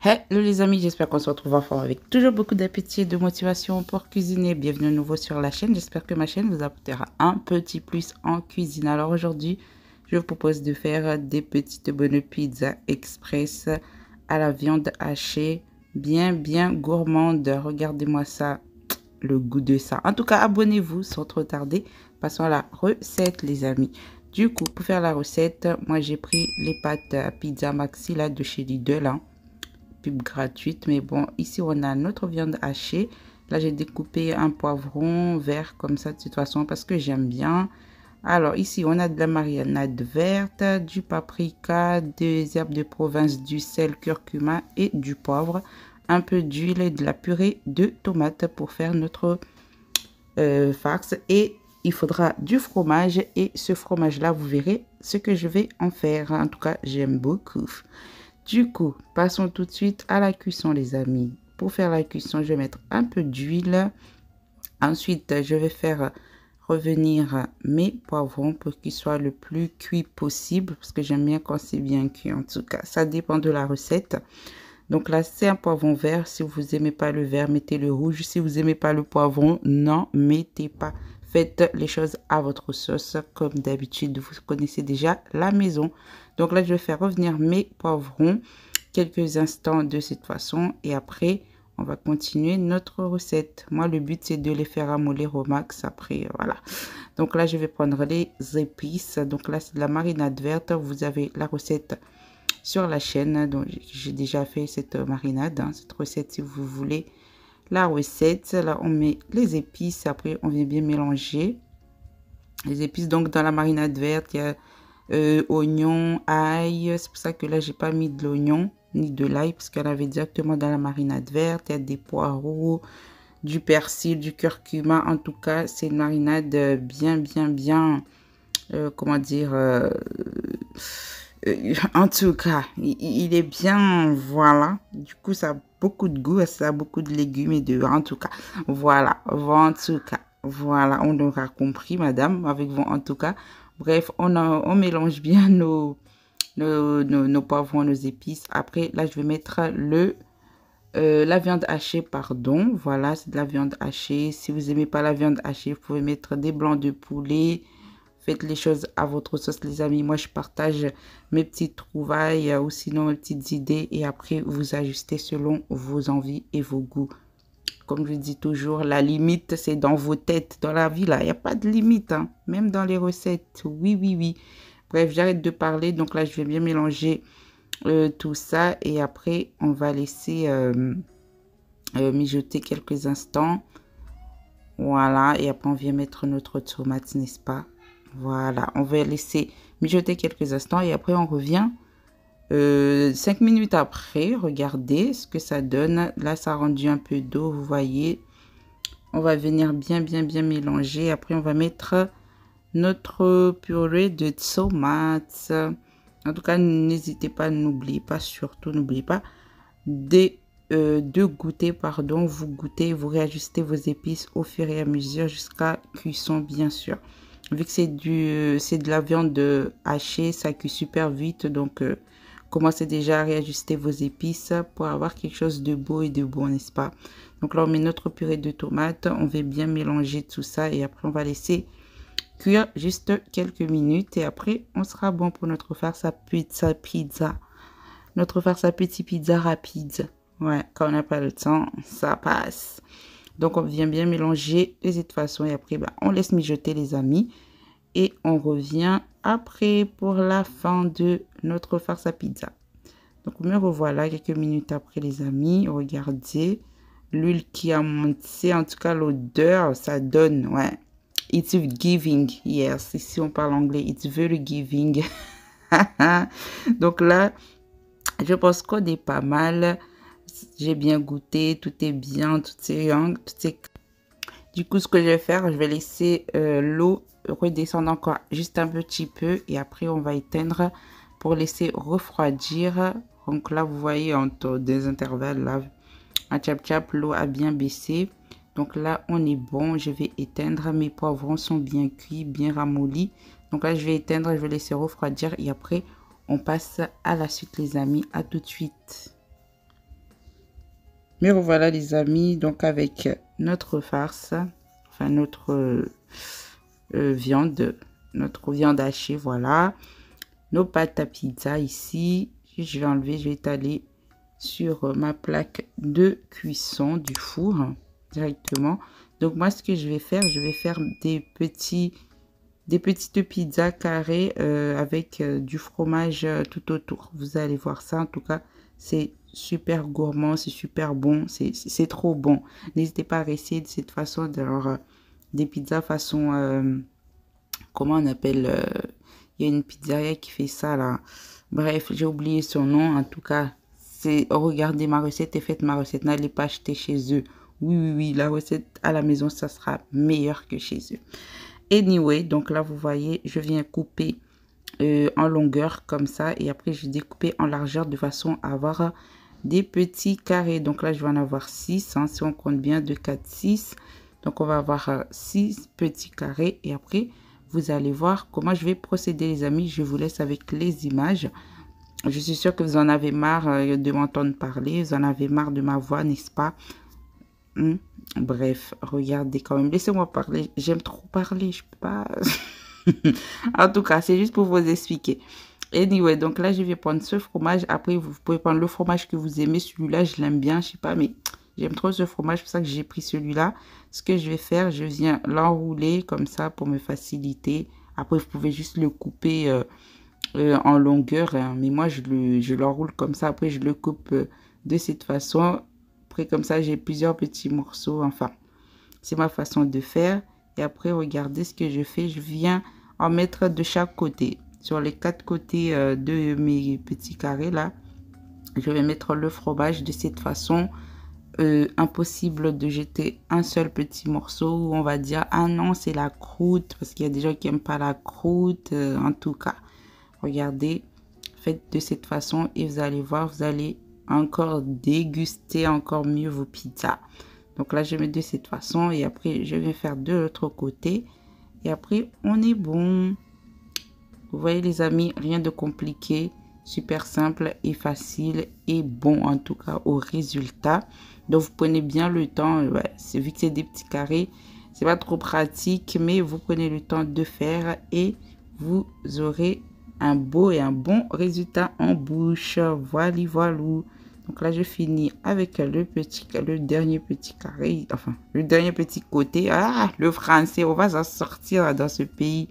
Hello les amis, j'espère qu'on se retrouve enfin avec toujours beaucoup d'appétit et de motivation pour cuisiner. Bienvenue à nouveau sur la chaîne, j'espère que ma chaîne vous apportera un petit plus en cuisine. Alors aujourd'hui, je vous propose de faire des petites bonnes pizzas express à la viande hachée, bien gourmande. Regardez-moi ça, le goût de ça. En tout cas, abonnez-vous sans trop tarder. Passons à la recette les amis. Du coup, pour faire la recette, moi j'ai pris les pâtes pizza maxi là de chez Lidl, hein. Pub gratuite, mais bon, ici on a notre viande hachée. Là j'ai découpé un poivron vert comme ça de toute façon parce que j'aime bien. Alors ici on a de la marinade verte, du paprika, des herbes de province, du sel, curcuma et du poivre, un peu d'huile et de la purée de tomates pour faire notre farce. Et il faudra du fromage, et ce fromage là vous verrez ce que je vais en faire. En tout cas j'aime beaucoup. Du coup, passons tout de suite à la cuisson les amis. Pour faire la cuisson, je vais mettre un peu d'huile. Ensuite, je vais faire revenir mes poivrons pour qu'ils soient le plus cuits possible. Parce que j'aime bien quand c'est bien cuit en tout cas. Ça dépend de la recette. Donc là, c'est un poivron vert. Si vous n'aimez pas le vert, mettez le rouge. Si vous n'aimez pas le poivron, non, mettez pas. Faites les choses à votre sauce. Comme d'habitude, vous connaissez déjà la maison. Donc là, je vais faire revenir mes poivrons quelques instants de cette façon. Et après, on va continuer notre recette. Moi, le but, c'est de les faire ramollir au max. Après, voilà. Donc là, je vais prendre les épices. Donc là, c'est de la marinade verte. Vous avez la recette sur la chaîne. Donc, j'ai déjà fait cette marinade, hein, cette recette, si vous voulez la recette. Là, on met les épices. Après, on vient bien mélanger les épices. Donc, dans la marinade verte, il y a oignon, ail. C'est pour ça que là, j'ai pas mis de l'oignon ni de l'ail parce qu'elle avait directement dans la marinade verte. Il y a des poireaux, du persil, du curcuma. En tout cas, c'est une marinade bien, comment dire, en tout cas, il est bien, voilà. Du coup, ça a beaucoup de goût, ça a beaucoup de légumes et de, en tout cas, voilà, en tout cas, voilà, on aura compris, madame, avec vous, en tout cas. Bref, on mélange bien nos poivrons, nos épices. Après, là, je vais mettre la viande hachée, pardon. Voilà, c'est de la viande hachée. Si vous n'aimez pas la viande hachée, vous pouvez mettre des blancs de poulet. Faites les choses à votre sauce, les amis. Moi, je partage mes petites trouvailles ou sinon mes petites idées. Et après, vous ajustez selon vos envies et vos goûts. Comme je dis toujours, la limite, c'est dans vos têtes. Dans la vie, là, il n'y a pas de limite, hein. Même dans les recettes. Oui. Bref, j'arrête de parler. Donc là, je vais bien mélanger tout ça. Et après, on va laisser mijoter quelques instants. Voilà. Et après, on vient mettre notre tomate, n'est-ce pas? Voilà. On va laisser mijoter quelques instants. Et après, on revient 5 minutes après. Regardez ce que ça donne. Là, ça a rendu un peu d'eau, vous voyez. On va venir bien mélanger. Après, on va mettre notre purée de tomates. En tout cas, n'hésitez pas, n'oubliez pas, surtout n'oubliez pas de goûter, pardon. Vous goûtez, vous réajustez vos épices au fur et à mesure jusqu'à cuisson, bien sûr. Vu que c'est de la viande hachée, ça cuit super vite. Donc, commencez déjà à réajuster vos épices pour avoir quelque chose de beau et de bon, n'est-ce pas? Donc là, on met notre purée de tomates. On va bien mélanger tout ça et après, on va laisser cuire juste quelques minutes et après on sera bon pour notre farce à pizza. Notre farce à petit pizza rapide. Ouais, quand on n'a pas le temps, ça passe. Donc on vient bien mélanger de cette façon et après on laisse mijoter les amis et on revient après pour la fin de notre farce à pizza. Donc me revoilà quelques minutes après les amis. Regardez l'huile qui a monté, en tout cas l'odeur ça donne, ouais. It's giving, yes. Ici, on parle anglais. It's very giving. Donc là, je pense qu'on est pas mal. J'ai bien goûté. Tout est bien. Tout est... Du coup, ce que je vais faire, je vais laisser l'eau redescendre encore juste un petit peu. Et après, on va éteindre pour laisser refroidir. Donc là, vous voyez, entre des intervalles, là, à tchap, l'eau a bien baissé. Donc là, on est bon. Je vais éteindre. Mes poivrons sont bien cuits, bien ramollis. Donc là, je vais éteindre. Je vais laisser refroidir. Et après, on passe à la suite, les amis. À tout de suite. Me revoilà les amis, donc avec notre farce, enfin notre viande, notre viande hachée, voilà. Nos pâtes à pizza ici, je vais enlever, je vais étaler sur ma plaque de cuisson du four directement. Donc moi ce que je vais faire des petites pizzas carrées avec du fromage tout autour. Vous allez voir ça, en tout cas c'est super gourmand, c'est super bon, c'est trop bon. N'hésitez pas à essayer de cette façon, des pizzas façon comment on appelle, il y a une pizzeria qui fait ça là. Bref, j'ai oublié son nom. En tout cas, c'est regardez ma recette et faites ma recette. N'allez pas acheter chez eux. Oui, oui, oui, la recette à la maison, ça sera meilleur que chez eux. Anyway, donc là, vous voyez, je viens couper en longueur comme ça. Et après, je découpe en largeur de façon à avoir des petits carrés. Donc là, je vais en avoir 6. Hein, si on compte bien, 2, 4, 6. Donc, on va avoir 6 petits carrés. Et après, vous allez voir comment je vais procéder, les amis. Je vous laisse avec les images. Je suis sûre que vous en avez marre de m'entendre parler. Vous en avez marre de ma voix, n'est-ce pas? Bref, regardez quand même. Laissez-moi parler. J'aime trop parler. Je peux pas... En tout cas, c'est juste pour vous expliquer. Anyway, donc là, je vais prendre ce fromage. Après, vous pouvez prendre le fromage que vous aimez. Celui-là, je l'aime bien. Je sais pas, mais j'aime trop ce fromage. C'est pour ça que j'ai pris celui-là. Ce que je vais faire, je viens l'enrouler comme ça pour me faciliter. Après, vous pouvez juste le couper en longueur. Hein. Mais moi, je l'enroule comme ça. Après, je le coupe de cette façon. Après, comme ça, j'ai plusieurs petits morceaux. Enfin, c'est ma façon de faire. Et après, regardez ce que je fais. Je viens en mettre de chaque côté. Sur les 4 côtés de mes petits carrés là, je vais mettre le fromage de cette façon. Impossible de jeter un seul petit morceau où on va dire ah non c'est la croûte, parce qu'il y a des gens qui n'aiment pas la croûte. En tout cas, regardez, faites de cette façon et vous allez voir, vous allez encore déguster encore mieux vos pizzas. Donc là je mets de cette façon et après je vais faire de l'autre côté et après on est bon. Vous voyez les amis, rien de compliqué, super simple et facile et bon en tout cas au résultat. Donc vous prenez bien le temps, ouais, vu que c'est des petits carrés, c'est pas trop pratique, mais vous prenez le temps de faire et vous aurez un beau et un bon résultat en bouche. Voilà, voilà. Donc là je finis avec le dernier petit carré, enfin le dernier petit côté. Ah, le français, on va s'en sortir dans ce pays.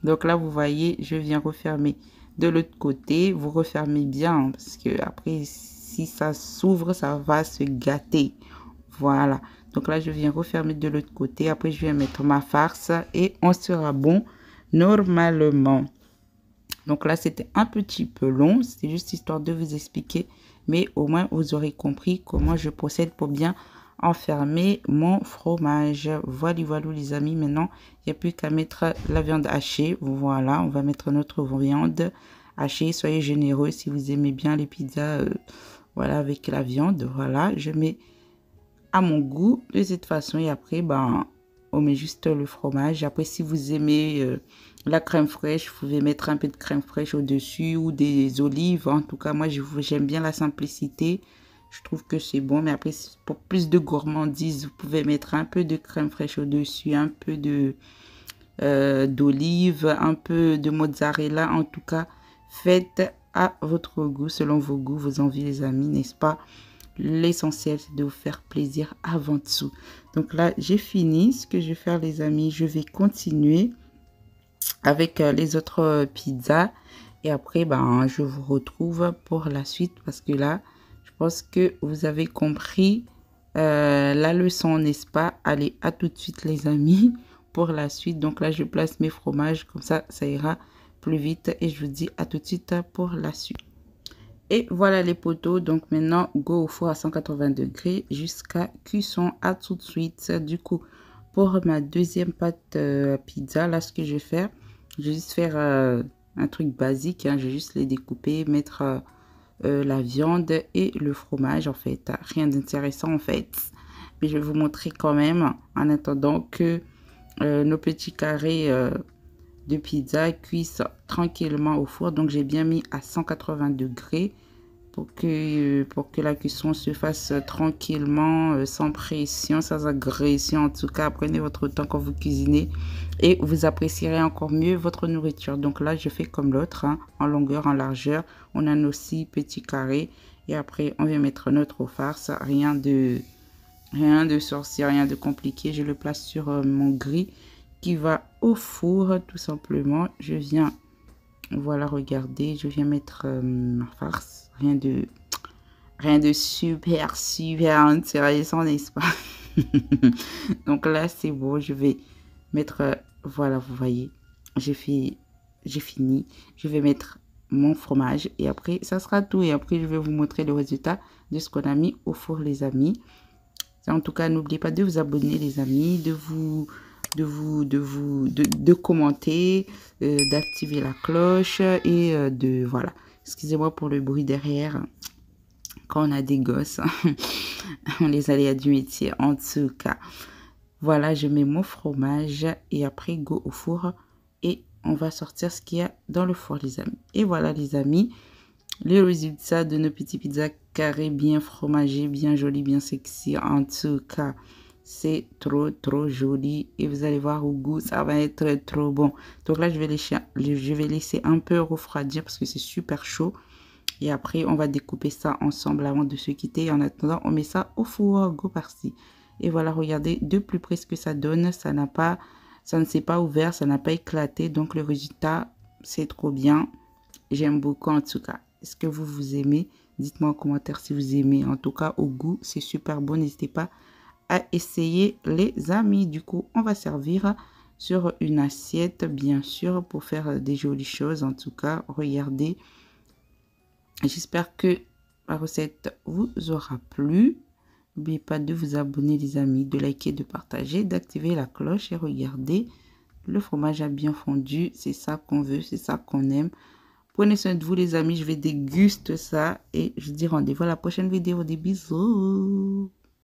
Donc là vous voyez, je viens refermer de l'autre côté. Vous refermez bien hein, parce que après si ça s'ouvre, ça va se gâter. Voilà. Donc là, je viens refermer de l'autre côté. Après, je viens mettre ma farce et on sera bon normalement. Donc là, c'était un petit peu long. C'était juste histoire de vous expliquer. Mais au moins, vous aurez compris comment je procède pour bien enfermer mon fromage. Voilà, voilà les amis. Maintenant, il n'y a plus qu'à mettre la viande hachée. Voilà, on va mettre notre viande hachée. Soyez généreux si vous aimez bien les pizzas. Voilà, avec la viande, voilà, je mets à mon goût de cette façon et après, ben, on met juste le fromage. Après, si vous aimez la crème fraîche, vous pouvez mettre un peu de crème fraîche au-dessus ou des olives. En tout cas, moi, j'aime bien la simplicité. Je trouve que c'est bon, mais après, pour plus de gourmandise, vous pouvez mettre un peu de crème fraîche au-dessus, un peu d'olive, un peu de mozzarella. En tout cas, faites à votre goût, selon vos goûts, vos envies, les amis, n'est-ce pas? L'essentiel, c'est de vous faire plaisir avant tout. Donc là, j'ai fini. Ce que je vais faire, les amis, je vais continuer avec les autres pizzas. Et après, ben, je vous retrouve pour la suite parce que là, je pense que vous avez compris la leçon, n'est-ce pas? Allez, à tout de suite, les amis, pour la suite. Donc là, je place mes fromages. Comme ça ira plus vite et je vous dis à tout de suite pour la suite. Et voilà les poteaux, donc maintenant go au four à 180 degrés jusqu'à cuisson. À tout de suite. Du coup, pour ma deuxième pâte pizza, là ce que je vais faire, je vais juste faire un truc basique, hein. Je vais juste les découper, mettre la viande et le fromage en fait, rien d'intéressant en fait, mais je vais vous montrer quand même en attendant que nos petits carrés de pizza cuisent tranquillement au four. Donc j'ai bien mis à 180 degrés pour que la cuisson se fasse tranquillement, sans pression, sans agression. En tout cas, prenez votre temps quand vous cuisinez et vous apprécierez encore mieux votre nourriture. Donc là, je fais comme l'autre, hein, en longueur, en largeur. On a nos 6 petits carrés et après, on vient mettre notre farce. Rien de sorcier, rien de compliqué. Je le place sur mon gril qui va au four, tout simplement. Je viens, voilà, regardez, je viens mettre ma farce. Rien de super intéressant, n'est-ce pas? Donc là, c'est bon. Je vais mettre, voilà, vous voyez, j'ai fini. Je vais mettre mon fromage et après, ça sera tout. Et après, je vais vous montrer le résultat de ce qu'on a mis au four, les amis. En tout cas, n'oubliez pas de vous abonner, les amis, de commenter, d'activer la cloche et voilà. Excusez-moi pour le bruit derrière. Quand on a des gosses, on les aléas du métier. En tout cas, voilà, je mets mon fromage et après, go au four et on va sortir ce qu'il y a dans le four, les amis. Et voilà, les amis, le résultat de nos petits pizzas carrés bien fromagés, bien jolis, bien sexy. En tout cas, c'est trop joli. Et vous allez voir au goût, ça va être trop bon. Donc là, je vais laisser un peu refroidir parce que c'est super chaud. Et après, on va découper ça ensemble avant de se quitter. En attendant, on met ça au four. Go par-ci. Et voilà, regardez de plus près ce que ça donne. Ça ne s'est pas ouvert, ça n'a pas éclaté. Donc le résultat, c'est trop bien. J'aime beaucoup en tout cas. Est-ce que vous aimez? Dites-moi en commentaire si vous aimez. En tout cas, au goût, c'est super bon. N'hésitez pas à essayer, les amis. Du coup, on va servir sur une assiette, bien sûr, pour faire des jolies choses. En tout cas, regardez. J'espère que la recette vous aura plu. N'oubliez pas de vous abonner, les amis, de liker, de partager, d'activer la cloche et regardez. Le fromage a bien fondu. C'est ça qu'on veut, c'est ça qu'on aime. Prenez soin de vous, les amis. Je vais déguster ça et je vous dis rendez-vous à la prochaine vidéo. Des bisous.